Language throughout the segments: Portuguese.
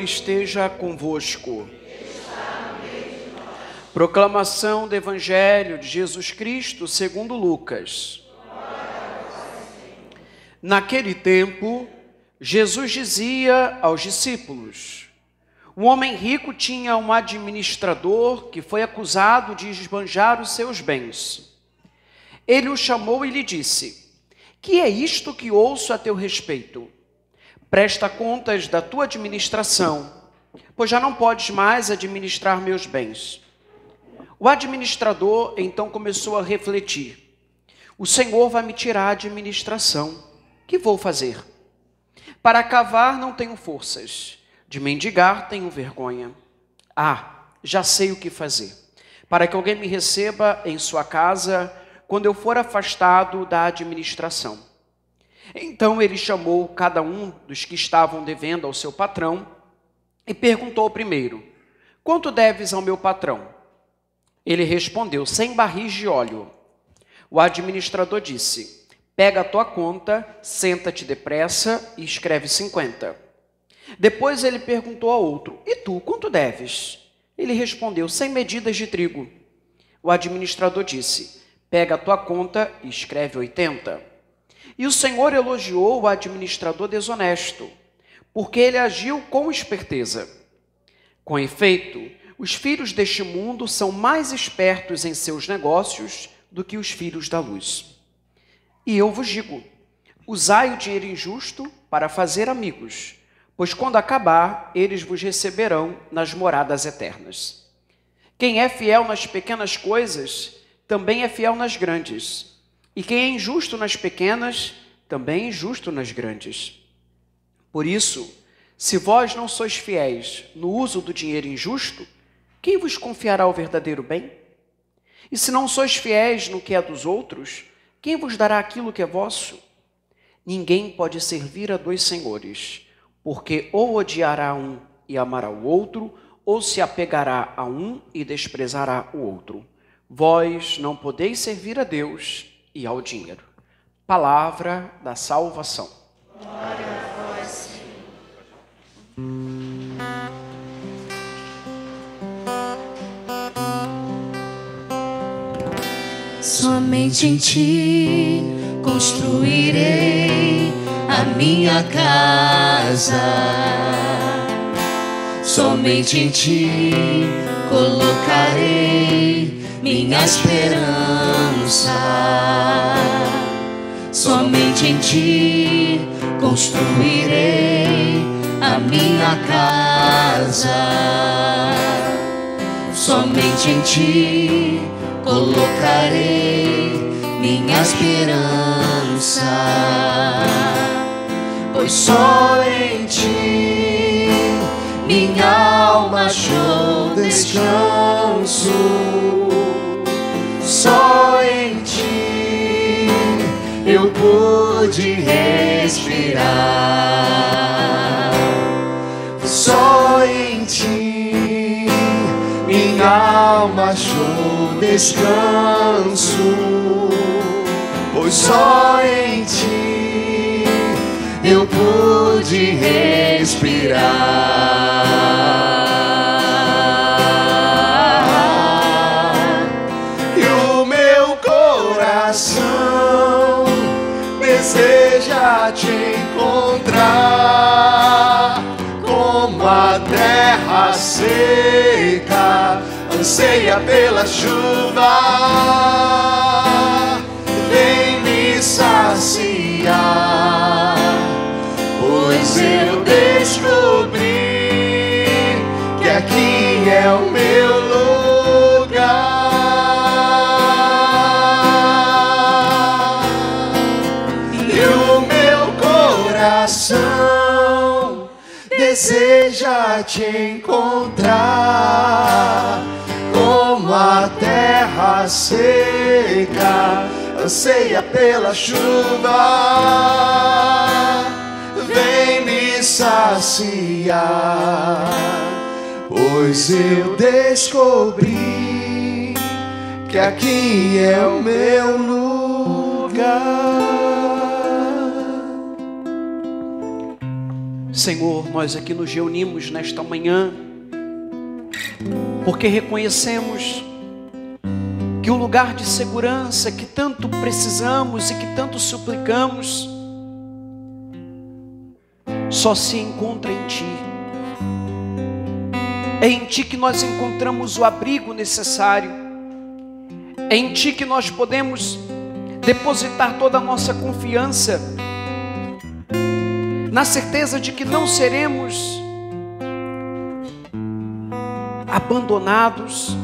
Esteja convosco. Proclamação do Evangelho de Jesus Cristo segundo Lucas. Naquele tempo, Jesus dizia aos discípulos: um homem rico tinha um administrador que foi acusado de esbanjar os seus bens. Ele o chamou e lhe disse: que é isto que ouço a teu respeito? Presta contas da tua administração, pois já não podes mais administrar meus bens. O administrador então começou a refletir: o Senhor vai me tirar a administração. Que vou fazer? Para cavar não tenho forças, de mendigar tenho vergonha. Já sei o que fazer, para que alguém me receba em sua casa quando eu for afastado da administração. Então ele chamou cada um dos que estavam devendo ao seu patrão e perguntou ao primeiro: quanto deves ao meu patrão? Ele respondeu: 100 barris de óleo. O administrador disse: pega a tua conta, senta-te depressa e escreve 50. Depois ele perguntou ao outro: e tu, quanto deves? Ele respondeu: 100 medidas de trigo. O administrador disse: pega a tua conta e escreve 80. E o Senhor elogiou o administrador desonesto, porque ele agiu com esperteza. Com efeito, os filhos deste mundo são mais espertos em seus negócios do que os filhos da luz. E eu vos digo: usai o dinheiro injusto para fazer amigos, pois quando acabar, eles vos receberão nas moradas eternas. Quem é fiel nas pequenas coisas, também é fiel nas grandes. E quem é injusto nas pequenas, também é injusto nas grandes. Por isso, se vós não sois fiéis no uso do dinheiro injusto, quem vos confiará o verdadeiro bem? E se não sois fiéis no que é dos outros, quem vos dará aquilo que é vosso? Ninguém pode servir a dois senhores, porque ou odiará um e amará o outro, ou se apegará a um e desprezará o outro. Vós não podeis servir a Deus e ao dinheiro. Palavra da salvação. Glória a vós, Senhor. Somente em ti construirei a minha casa. Somente em ti colocarei minha esperança. Somente em ti construirei a minha casa. Somente em ti colocarei minha esperança. Pois só em ti minha alma achou descanso. Só em ti eu pude respirar. Só em ti minha alma achou descanso. Pois só em ti eu pude respirar. Deseja te encontrar, como a terra seca anseia pela chuva. Vem me saciar, pois eu descobri que aqui é o meu lugar. Deseja te encontrar, como a terra seca anseia pela chuva. Vem me saciar, pois eu descobri que aqui é o meu lugar. Senhor, nós aqui nos reunimos nesta manhã, porque reconhecemos que o lugar de segurança que tanto precisamos e que tanto suplicamos, só se encontra em Ti. É em Ti que nós encontramos o abrigo necessário. É em Ti que nós podemos depositar toda a nossa confiança, na certeza de que não seremos abandonados,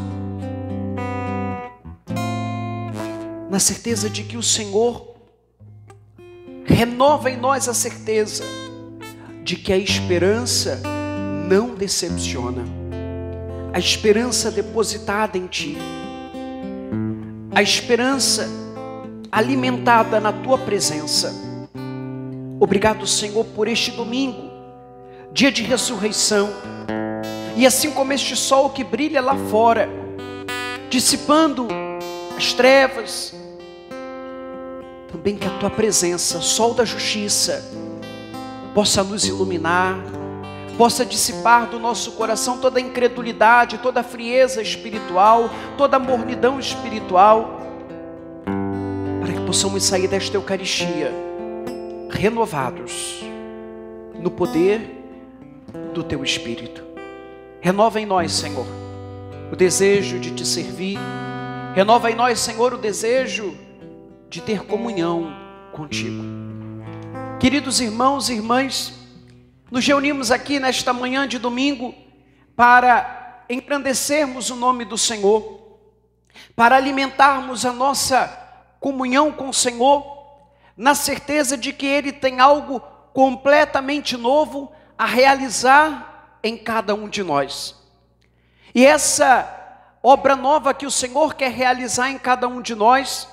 na certeza de que o Senhor renova em nós a certeza de que a esperança não decepciona. A esperança depositada em Ti, a esperança alimentada na Tua presença. Obrigado, Senhor, por este domingo, dia de ressurreição. E assim como este sol que brilha lá fora, dissipando as trevas, também que a Tua presença, sol da justiça, possa nos iluminar, possa dissipar do nosso coração toda a incredulidade, toda a frieza espiritual, toda a mornidão espiritual, para que possamos sair desta Eucaristia renovados no poder do Teu Espírito. Renova em nós, Senhor, o desejo de Te servir. Renova em nós, Senhor, o desejo de ter comunhão contigo. Queridos irmãos e irmãs, nos reunimos aqui nesta manhã de domingo para engrandecermos o nome do Senhor, para alimentarmos a nossa comunhão com o Senhor, na certeza de que Ele tem algo completamente novo a realizar em cada um de nós. E essa obra nova que o Senhor quer realizar em cada um de nós,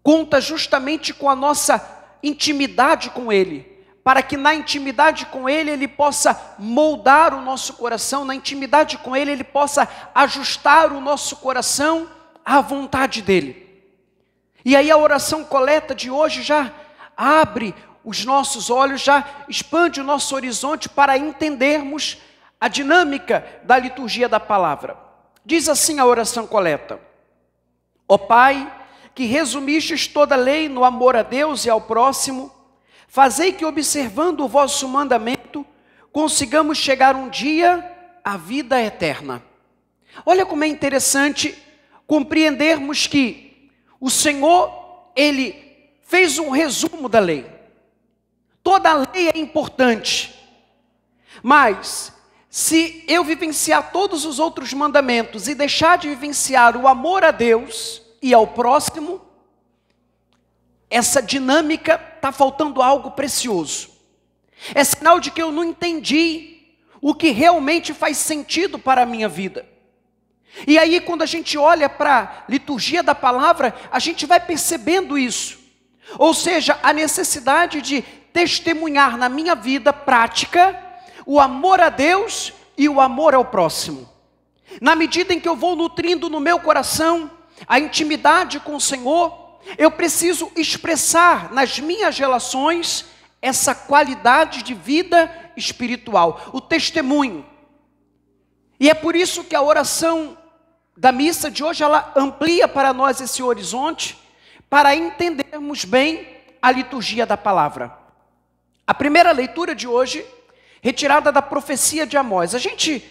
conta justamente com a nossa intimidade com Ele, para que na intimidade com Ele, Ele possa moldar o nosso coração, na intimidade com Ele, Ele possa ajustar o nosso coração à vontade dEle. E aí a oração coleta de hoje já abre os nossos olhos, já expande o nosso horizonte para entendermos a dinâmica da liturgia da palavra. Diz assim a oração coleta: ó Pai, que resumistes toda a lei no amor a Deus e ao próximo, fazei que, observando o vosso mandamento, consigamos chegar um dia à vida eterna. Olha como é interessante compreendermos que o Senhor, Ele fez um resumo da lei. Toda a lei é importante, mas se eu vivenciar todos os outros mandamentos e deixar de vivenciar o amor a Deus e ao próximo, essa dinâmica está faltando algo precioso. É sinal de que eu não entendi o que realmente faz sentido para a minha vida. E aí, quando a gente olha para a liturgia da palavra, a gente vai percebendo isso. Ou seja, a necessidade de testemunhar na minha vida prática o amor a Deus e o amor ao próximo. Na medida em que eu vou nutrindo no meu coração a intimidade com o Senhor, eu preciso expressar nas minhas relações essa qualidade de vida espiritual, o testemunho. E é por isso que a oração da missa de hoje, ela amplia para nós esse horizonte, para entendermos bem a liturgia da palavra. A primeira leitura de hoje, retirada da profecia de Amós. A gente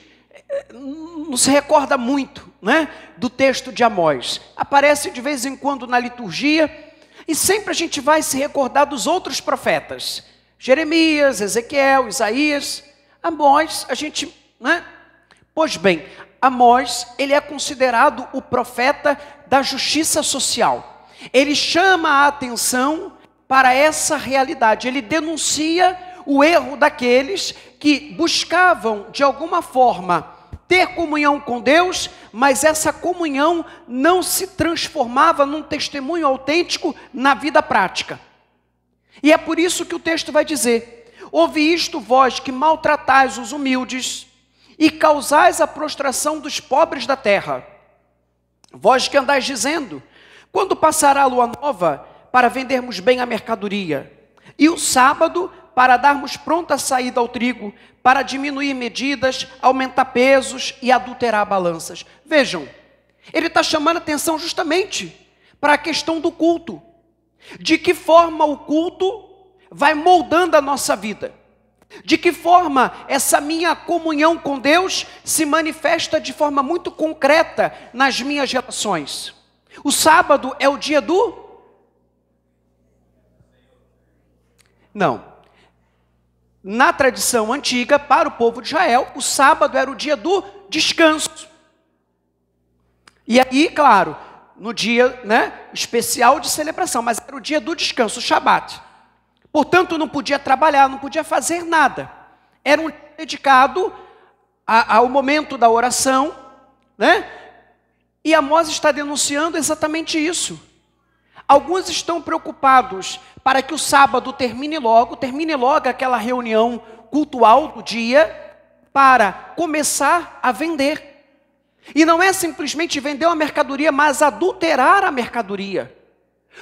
não se recorda muito, né, do texto de Amós. Aparece de vez em quando na liturgia, e sempre a gente vai se recordar dos outros profetas. Jeremias, Ezequiel, Isaías. Amós, a gente, né? Pois bem, Amós, ele é considerado o profeta da justiça social. Ele chama a atenção para essa realidade. Ele denuncia o erro daqueles que buscavam, de alguma forma, ter comunhão com Deus, mas essa comunhão não se transformava num testemunho autêntico na vida prática. E é por isso que o texto vai dizer: ouvi isto, vós que maltratais os humildes e causais a prostração dos pobres da terra. Vós que andais dizendo: quando passará a lua nova para vendermos bem a mercadoria, e o sábado para darmos pronta saída ao trigo, para diminuir medidas, aumentar pesos e adulterar balanças. Vejam, ele está chamando atenção justamente para a questão do culto. De que forma o culto vai moldando a nossa vida? De que forma essa minha comunhão com Deus se manifesta de forma muito concreta nas minhas relações? O sábado é o dia do... Não. Na tradição antiga, para o povo de Israel, o sábado era o dia do descanso. E aí, claro, no dia, especial de celebração, mas era o dia do descanso, o Shabat. Portanto, não podia trabalhar, não podia fazer nada. Era um dia dedicado ao momento da oração, E Amós está denunciando exatamente isso. Alguns estão preocupados para que o sábado termine logo aquela reunião cultual do dia, para começar a vender. E não é simplesmente vender uma mercadoria, mas adulterar a mercadoria.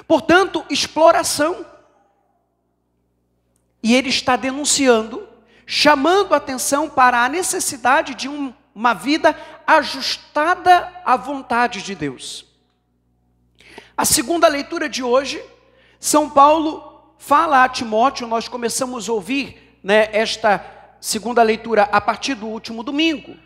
Portanto, exploração. E ele está denunciando, chamando a atenção para a necessidade de uma vida ajustada à vontade de Deus. A segunda leitura de hoje, São Paulo fala a Timóteo, nós começamos a ouvir esta segunda leitura a partir do último domingo.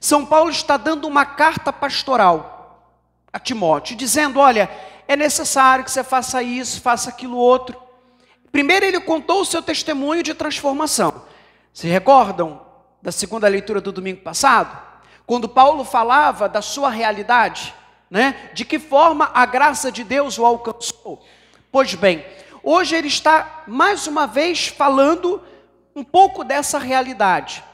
São Paulo está dando uma carta pastoral a Timóteo, dizendo, olha, é necessário que você faça isso, faça aquilo outro. Primeiro ele contou o seu testemunho de transformação. Se recordam da segunda leitura do domingo passado? Quando Paulo falava da sua realidade, de que forma a graça de Deus o alcançou. Pois bem, hoje ele está mais uma vez falando um pouco dessa realidade,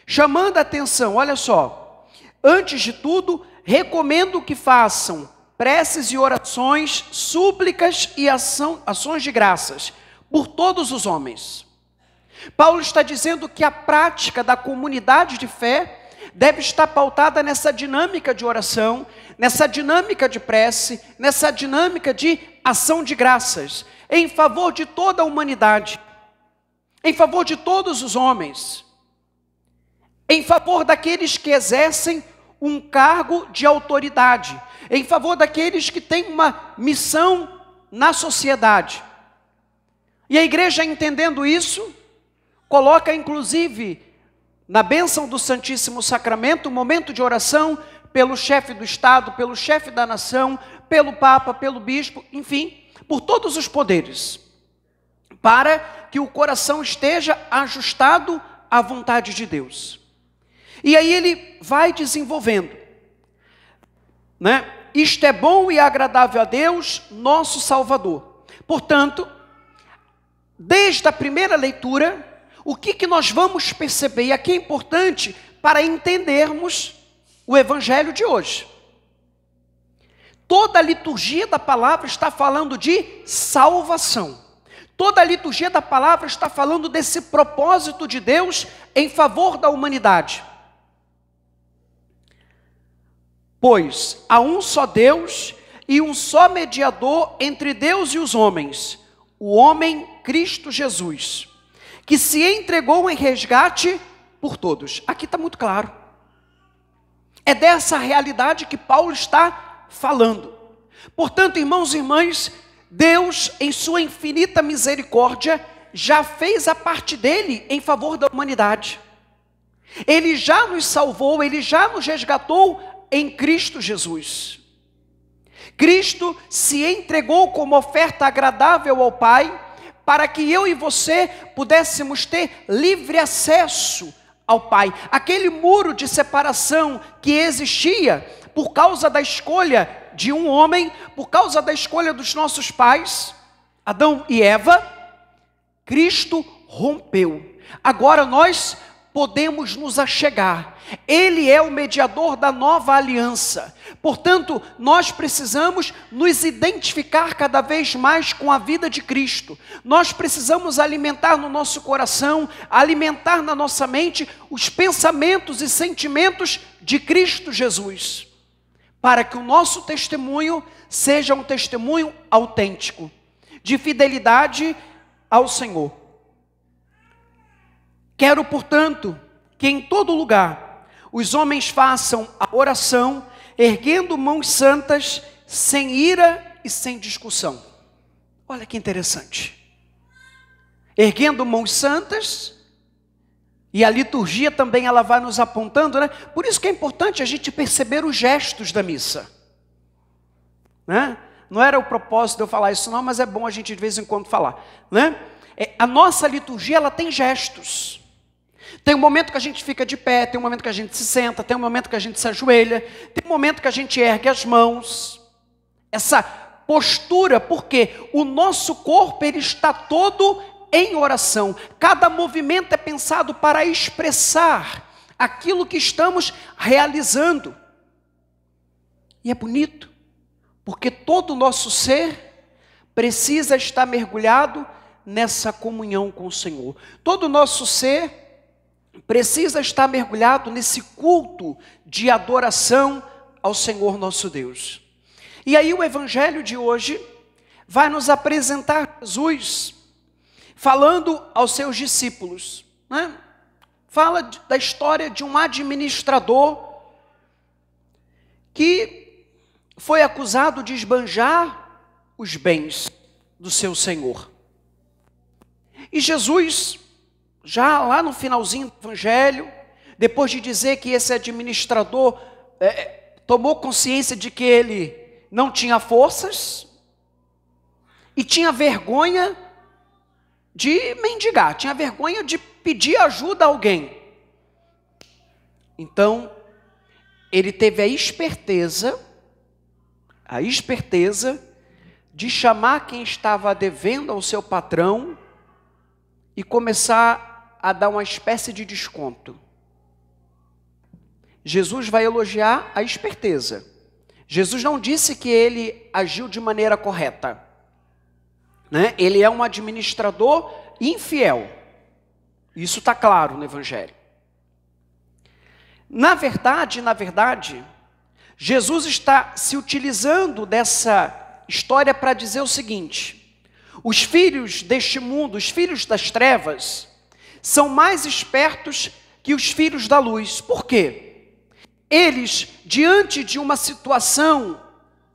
chamando a atenção, olha só, antes de tudo, recomendo que façam preces e orações, súplicas e ações de graças, por todos os homens. Paulo está dizendo que a prática da comunidade de fé deve estar pautada nessa dinâmica de oração, nessa dinâmica de prece, nessa dinâmica de ação de graças, em favor de toda a humanidade, em favor de todos os homens, em favor daqueles que exercem um cargo de autoridade, em favor daqueles que têm uma missão na sociedade. E a igreja, entendendo isso, coloca inclusive na bênção do Santíssimo Sacramento um momento de oração pelo chefe do Estado, pelo chefe da nação, pelo Papa, pelo Bispo, enfim, por todos os poderes, para que o coração esteja ajustado à vontade de Deus. E aí ele vai desenvolvendo, Isto é bom e agradável a Deus, nosso Salvador. Portanto, desde a primeira leitura, o que nós vamos perceber, e aqui é importante para entendermos o Evangelho de hoje. Toda a liturgia da palavra está falando de salvação. Toda a liturgia da palavra está falando desse propósito de Deus em favor da humanidade. Pois há um só Deus e um só mediador entre Deus e os homens, o homem Cristo Jesus, que se entregou em resgate por todos. Aqui está muito claro. É dessa realidade que Paulo está falando. Portanto, irmãos e irmãs, Deus, em sua infinita misericórdia, já fez a parte dele em favor da humanidade. Ele já nos salvou, ele já nos resgatou em Cristo Jesus. Cristo se entregou como oferta agradável ao Pai, para que eu e você pudéssemos ter livre acesso ao Pai. Aquele muro de separação que existia por causa da escolha de um homem, por causa da escolha dos nossos pais, Adão e Eva, Cristo rompeu. Agora nós podemos nos achegar. Ele é o mediador da nova aliança. Portanto, nós precisamos nos identificar cada vez mais com a vida de Cristo. Nós precisamos alimentar no nosso coração, alimentar na nossa mente os pensamentos e sentimentos de Cristo Jesus, para que o nosso testemunho seja um testemunho autêntico, de fidelidade ao Senhor. Quero, portanto, que em todo lugar os homens façam a oração, erguendo mãos santas, sem ira e sem discussão. Olha que interessante. Erguendo mãos santas, e a liturgia também ela vai nos apontando, né? Por isso que é importante a gente perceber os gestos da missa, né? Não era o propósito de eu falar isso não, mas é bom a gente de vez em quando falar, né? A nossa liturgia ela tem gestos. Tem um momento que a gente fica de pé, tem um momento que a gente se senta, tem um momento que a gente se ajoelha, tem um momento que a gente ergue as mãos. Essa postura, porque o nosso corpo ele está todo em oração. Cada movimento é pensado para expressar aquilo que estamos realizando. E é bonito, porque todo o nosso ser precisa estar mergulhado nessa comunhão com o Senhor. Todo o nosso ser precisa estar mergulhado nesse culto de adoração ao Senhor nosso Deus. E aí o evangelho de hoje vai nos apresentar Jesus falando aos seus discípulos, né? Fala da história de um administrador que foi acusado de esbanjar os bens do seu senhor. E Jesus, já lá no finalzinho do evangelho, depois de dizer que esse administrador tomou consciência de que ele não tinha forças e tinha vergonha de mendigar, tinha vergonha de pedir ajuda a alguém. Então, ele teve a esperteza de chamar quem estava devendo ao seu patrão e começar a dar uma espécie de desconto. Jesus vai elogiar a esperteza. Jesus não disse que ele agiu de maneira correta, né? Ele é um administrador infiel. Isso está claro no evangelho. Na verdade, Jesus está se utilizando dessa história para dizer o seguinte: os filhos deste mundo, os filhos das trevas, são mais espertos que os filhos da luz. Por quê? Eles, diante de uma situação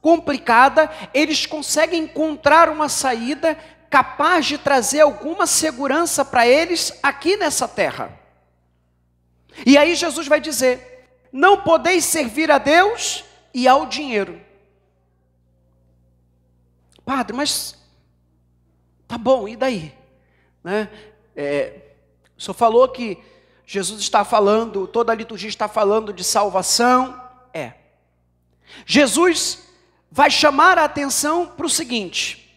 complicada, eles conseguem encontrar uma saída capaz de trazer alguma segurança para eles aqui nessa terra. E aí Jesus vai dizer: não podeis servir a Deus e ao dinheiro. Padre, mas tá bom, e daí? Né? O senhor falou que Jesus está falando, toda a liturgia está falando de salvação. Jesus vai chamar a atenção para o seguinte: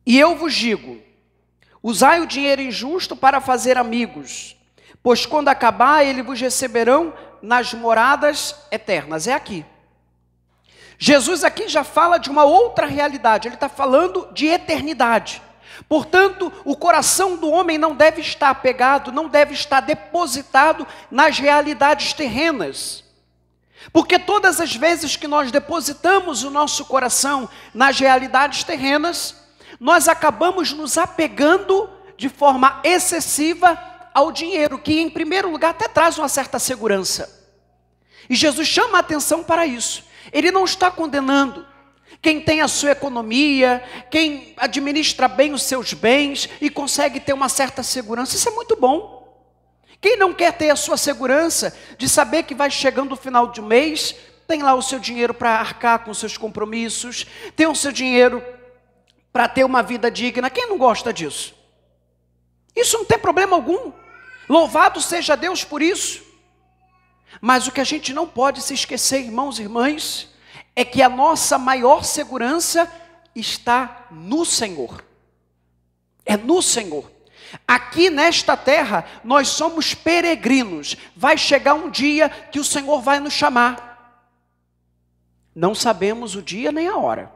e eu vos digo, usai o dinheiro injusto para fazer amigos, pois quando acabar, eles vos receberão nas moradas eternas. É aqui. Jesus aqui já fala de uma outra realidade, ele está falando de eternidade. Portanto, o coração do homem não deve estar apegado, não deve estar depositado nas realidades terrenas. Porque todas as vezes que nós depositamos o nosso coração nas realidades terrenas, nós acabamos nos apegando de forma excessiva ao dinheiro, que em primeiro lugar até traz uma certa segurança. E Jesus chama a atenção para isso. Ele não está condenando quem tem a sua economia, quem administra bem os seus bens e consegue ter uma certa segurança. Isso é muito bom. Quem não quer ter a sua segurança de saber que vai chegando o final de um mês, tem lá o seu dinheiro para arcar com os seus compromissos, tem o seu dinheiro para ter uma vida digna. Quem não gosta disso? Isso não tem problema algum. Louvado seja Deus por isso. Mas o que a gente não pode se esquecer, irmãos e irmãs, é que a nossa maior segurança está no Senhor. É no Senhor. Aqui nesta terra, nós somos peregrinos. Vai chegar um dia que o Senhor vai nos chamar. Não sabemos o dia nem a hora.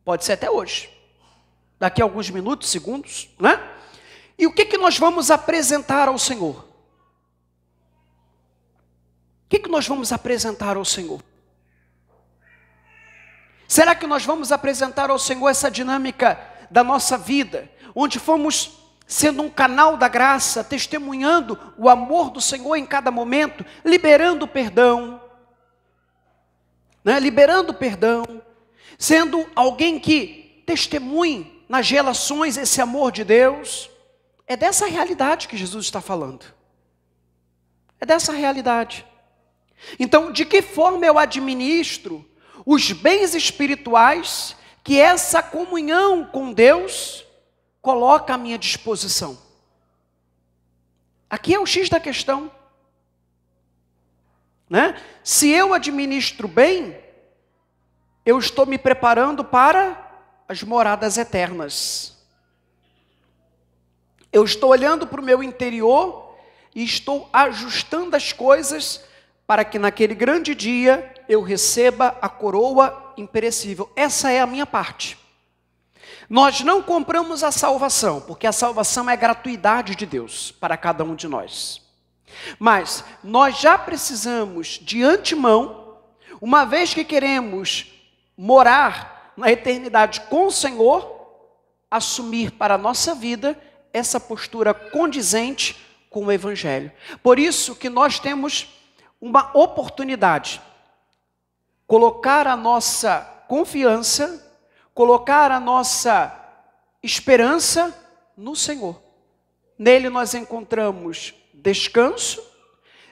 Pode ser até hoje. Daqui a alguns minutos, segundos, né? E o que nós vamos apresentar ao Senhor? O que nós vamos apresentar ao Senhor? Será que nós vamos apresentar ao Senhor essa dinâmica da nossa vida, onde fomos sendo um canal da graça, testemunhando o amor do Senhor em cada momento, liberando perdão, liberando perdão, sendo alguém que testemunhe nas relações esse amor de Deus. É dessa realidade que Jesus está falando. É dessa realidade. Então, de que forma eu administro os bens espirituais que essa comunhão com Deus coloca à minha disposição? Aqui é o X da questão. Se eu administro bem, eu estou me preparando para as moradas eternas. Eu estou olhando para o meu interior e estou ajustando as coisas para que naquele grande dia eu receba a coroa imperecível. Essa é a minha parte. Nós não compramos a salvação, porque a salvação é gratuidade de Deus para cada um de nós. Mas nós já precisamos, de antemão, uma vez que queremos morar na eternidade com o Senhor, assumir para a nossa vida essa postura condizente com o Evangelho. Por isso que nós temos uma oportunidade, colocar a nossa confiança, colocar a nossa esperança no Senhor. Nele nós encontramos descanso,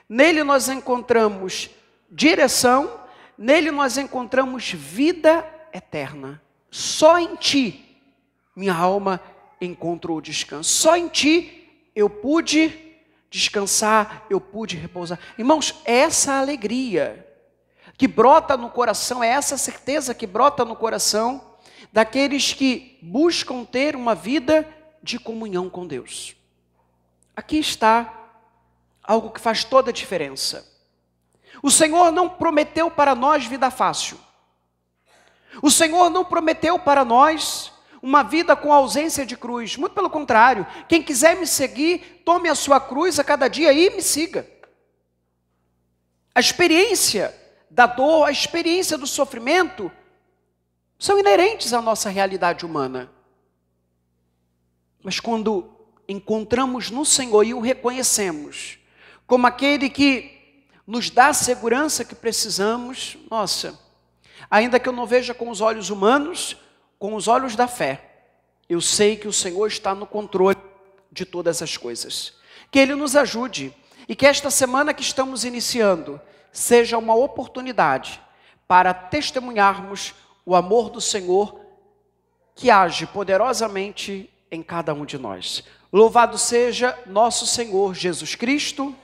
nele nós encontramos direção, nele nós encontramos vida eterna. Só em Ti, minha alma encontrou descanso. Só em Ti eu pude descansar, eu pude repousar. Irmãos, essa alegria que brota no coração, é essa certeza que brota no coração daqueles que buscam ter uma vida de comunhão com Deus. Aqui está algo que faz toda a diferença. O Senhor não prometeu para nós vida fácil. O Senhor não prometeu para nós uma vida com ausência de cruz. Muito pelo contrário, quem quiser me seguir, tome a sua cruz a cada dia e me siga. A experiência da dor, a experiência do sofrimento, são inerentes à nossa realidade humana. Mas quando encontramos no Senhor e o reconhecemos como aquele que nos dá a segurança que precisamos, nossa, ainda que eu não veja com os olhos humanos, com os olhos da fé, eu sei que o Senhor está no controle de todas as coisas. Que Ele nos ajude e que esta semana que estamos iniciando seja uma oportunidade para testemunharmos o amor do Senhor que age poderosamente em cada um de nós. Louvado seja nosso Senhor Jesus Cristo.